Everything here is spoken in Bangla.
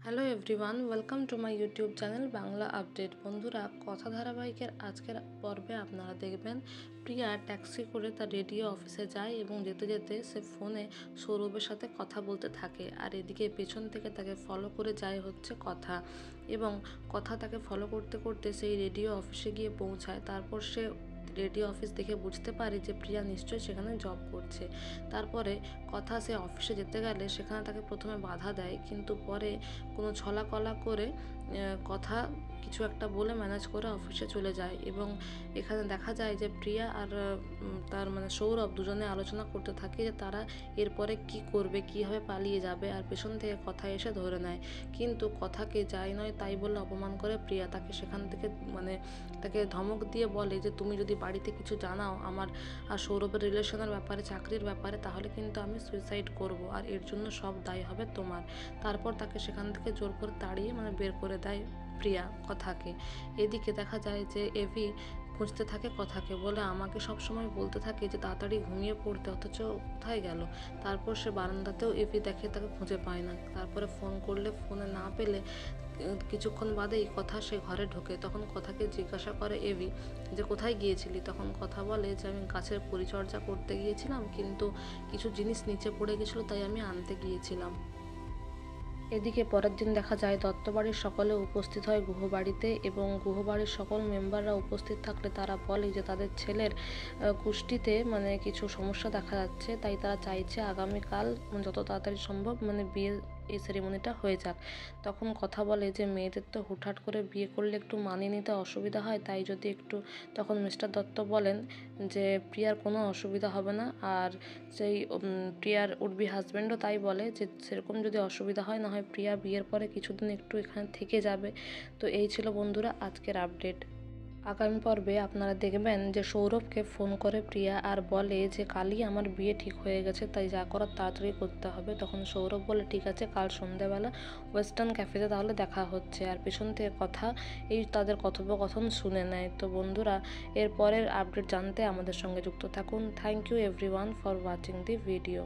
Hello everyone, welcome to my YouTube channel Bangla update. বন্ধুরা, কথা ধারাবাহিকের আজকের পর্বে আপনারা দেখবেন প্রিয়া ট্যাক্সি করে তার রেডিও অফিসে যায় এবং যেতে যেতে সে ফোনে সৌরভের সাথে কথা বলতে থাকে। আর এদিকে পেছন থেকে তাকে ফলো করে যায় হচ্ছে কথা, এবং কথা তাকে ফলো করতে করতে সেই রেডিও অফিসে গিয়ে পৌঁছায়। তারপর সে রেডিও অফিস দেখে বুঝতে পারি যে প্রিয়া নিশ্চয়ই সেখানে জব করছে। তারপরে কথা সে অফিসে যেতে গেলে সেখানে তাকে প্রথমে বাধা দেয়, কিন্তু পরে কোনো ছলাকলা করে কথা কিছু একটা বলে ম্যানেজ করে অফিসে চলে যায়। এবং এখানে দেখা যায় যে প্রিয়া আর তার সৌরভ দুজনে আলোচনা করতে থাকে যে তারা এরপরে কি করবে, কীভাবে পালিয়ে যাবে। আর পেছন থেকে কথা এসে ধরে নেয়, কিন্তু কথাকে যাই নয় তাই বলে অপমান করে প্রিয়া। তাকে সেখান থেকে তাকে ধমক দিয়ে বলে যে তুমি যদি বাড়িতে কিছু জানাও আমার আর সৌরভের রিলেশনের ব্যাপারে, চাকরির ব্যাপারে, তাহলে কিন্তু আমি সুইসাইড করব, আর এর জন্য সব দায় হবে তোমার। তারপর তাকে সেখান থেকে জোর করে তাড়িয়ে বের করে দেয় প্রিয়া কথাকে। এদিকে দেখা যায় যে এভি খুঁজতে থাকে কথাকে, বলে আমাকে সব সময় বলতে থাকে যে তাড়াতাড়ি ঘুমিয়ে পড়তে, অথচ কোথায় গেল। তারপর সে বারান্দাতেও এভি দেখে, তাকে খুঁজে পায় না। তারপরে ফোন করলে ফোনে না পেলে কিছুক্ষণ বাদেই কথা সে ঘরে ঢোকে। তখন কথাকে জিজ্ঞাসা করে এভি যে কোথায় গিয়েছিলি। তখন কথা বলে যে আমি গাছের পরিচর্যা করতে গিয়েছিলাম, কিন্তু কিছু জিনিস নিচে পড়ে গেছিলো, তাই আমি আনতে গিয়েছিলাম। এদিকে পরের দিন দেখা যায় দত্তবাড়ির সকলে উপস্থিত হয় গুহবাড়িতে, এবং গুহবাড়ির সকল মেম্বাররা উপস্থিত থাকলে তারা বলে যে তাদের ছেলের কুষ্টিতে কিছু সমস্যা দেখা যাচ্ছে, তাই তারা চাইছে আগামীকাল যত তাড়াতাড়ি সম্ভব বিয়ের এই সেরিমনিটা হয়ে যাক। তখন কথা বলে যে মেয়েদের তো হুটহাট করে বিয়ে করলে একটু মানিয়ে নিতে অসুবিধা হয়, তাই যদি একটু। তখন মিস্টার দত্ত বলেন যে প্রিয়ার কোনো অসুবিধা হবে না, আর সেই প্রিয়ার উডবি হাজব্যান্ডও তাই বলে যে সেরকম যদি অসুবিধা হয়, না হয় প্রিয়া বিয়ের পরে কিছুদিন একটু এখানে থেকে যাবে। তো এই ছিল বন্ধুরা আজকের আপডেট। আগামী পর্বে আপনারা দেখবেন যে সৌরভকে ফোন করে প্রিয়া আর বলে যে কালই আমার বিয়ে ঠিক হয়ে গেছে, তাই যা করার তাড়াতাড়ি করতে হবে। তখন সৌরভ বলে ঠিক আছে, কাল সন্ধ্যাবেলা ওয়েস্টার্ন ক্যাফেতে তাহলে দেখা হচ্ছে। আর পেছন থেকে কথা এই তাদের কথোপকথন শুনে নেয়। তো বন্ধুরা, এর পরের আপডেট জানতে আমাদের সঙ্গে যুক্ত থাকুন। Thank you everyone for watching the video.